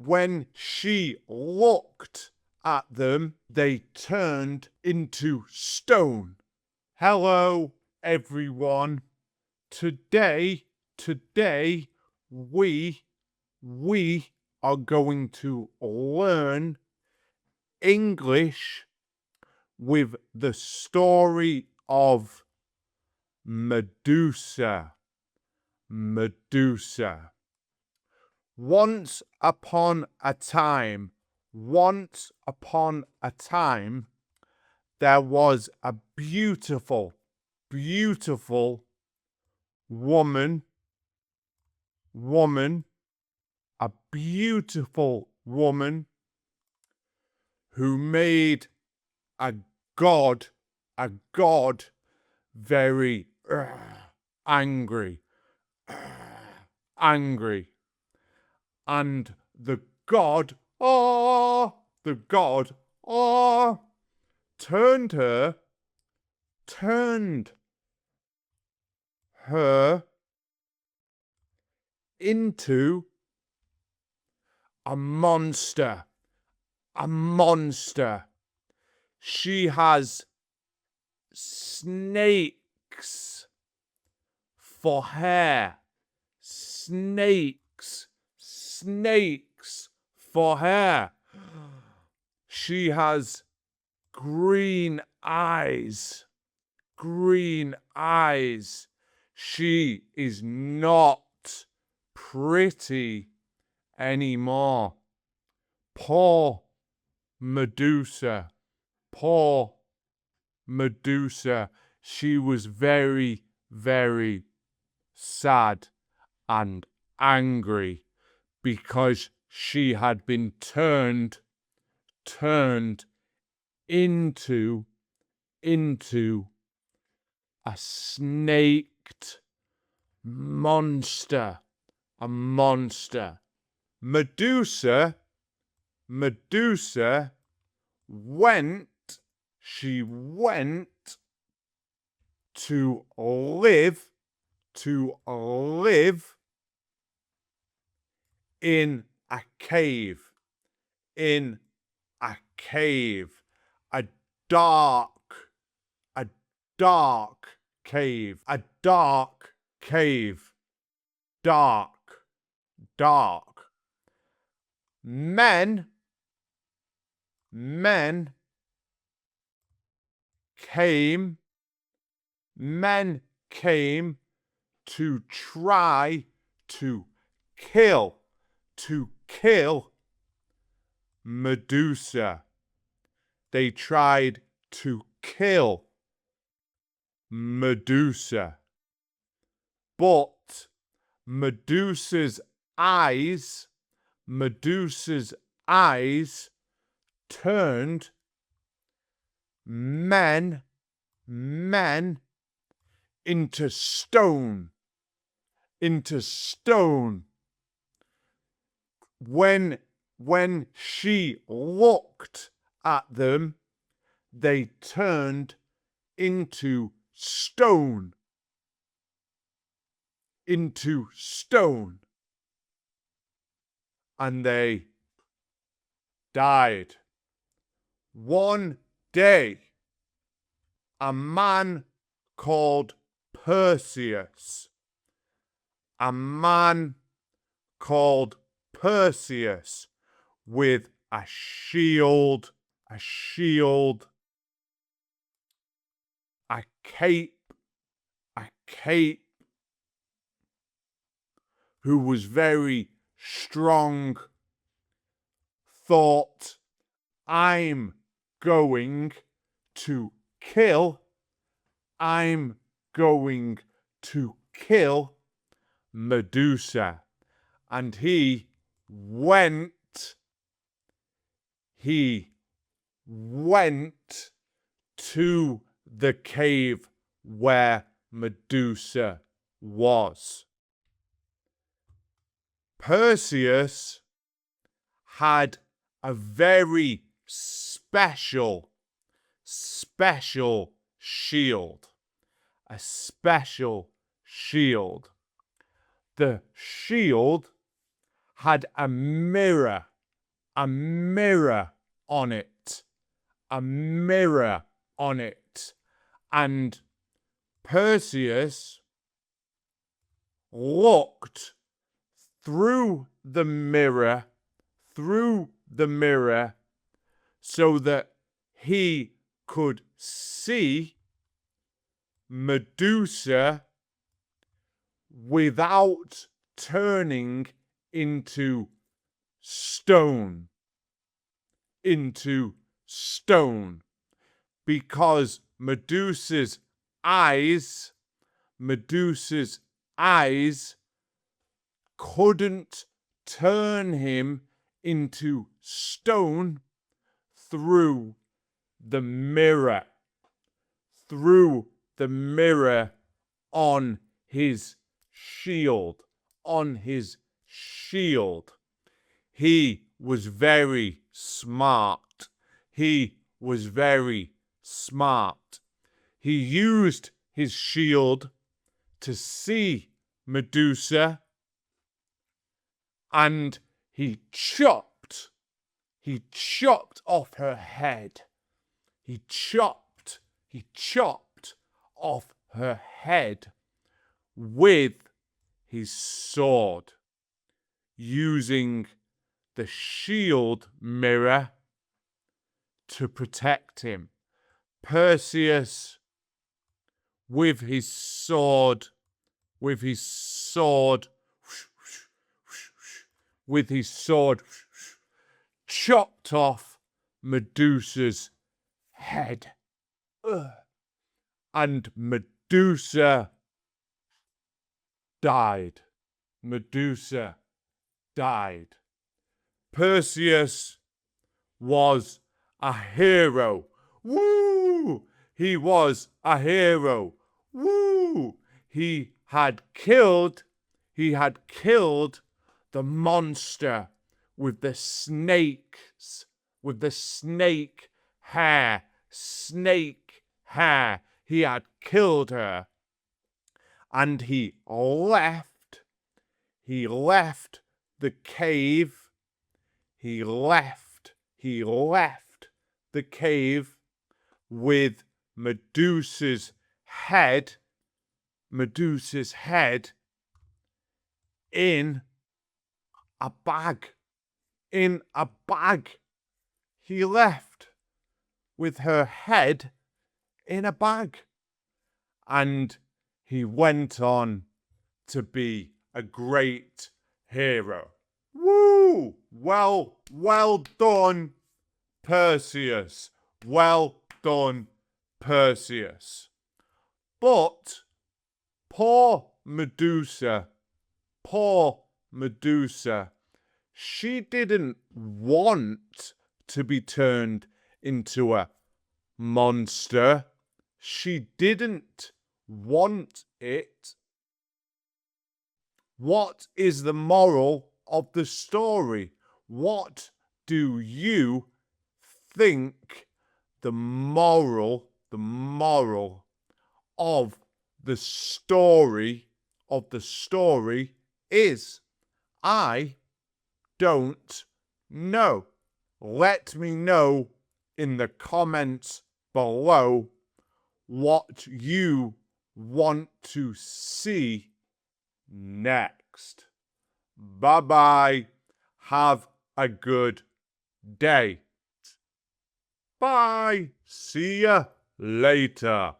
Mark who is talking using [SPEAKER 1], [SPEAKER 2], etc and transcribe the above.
[SPEAKER 1] when she looked at them, they turned into stone. Hello, everyone. Today, we are going to learn English with the story of Medusa. Medusa. Once upon a time, there was a beautiful woman, a beautiful woman who made a god very angry. And the god, turned her into a monster. She has snakes for hair. Snakes for hair. She has green eyes. She is not pretty anymore. Poor Medusa. She was very, very sad and angry because she had been turned into a snaked monster. A monster. Medusa went to live in a cave. A dark cave. Men came to try to kill Medusa. They tried to kill Medusa. But Medusa's eyes turned men into stone. When she looked at them, they turned into stone. And they died. One day, a man called Perseus, with a shield, a cape, who was very strong, thought, I'm going to kill Medusa. And he went to the cave where Medusa was. Perseus had a very special shield. The shield had a mirror a mirror on it. A mirror on it. And Perseus looked through the mirror, so that he could see Medusa without turning into stone. Because Medusa's eyes couldn't turn him into stone through the mirror on his shield. He was very smart. He used his shield to see Medusa, and he chopped off her head. He chopped off her head with his sword, using the shield mirror to protect him. Perseus, with his sword, chopped off Medusa's head. And Medusa died. Perseus was a hero. Woo! He was a hero. Woo! He had killed the monster with the snakes, with the snake hair. He had killed her. And he left the cave. He left the cave with Medusa's head in a bag. He left with her head in a bag. And he went on to be a great hero. Woo! Well done, Perseus. Well done, Perseus. But poor Medusa, she didn't want to be turned into a monster. She didn't want it. What is the moral of the story? What do you think the moral of the story is? I don't know. Let me know in the comments below what you want to see next. Bye-bye. Have a good day. Bye. See ya later.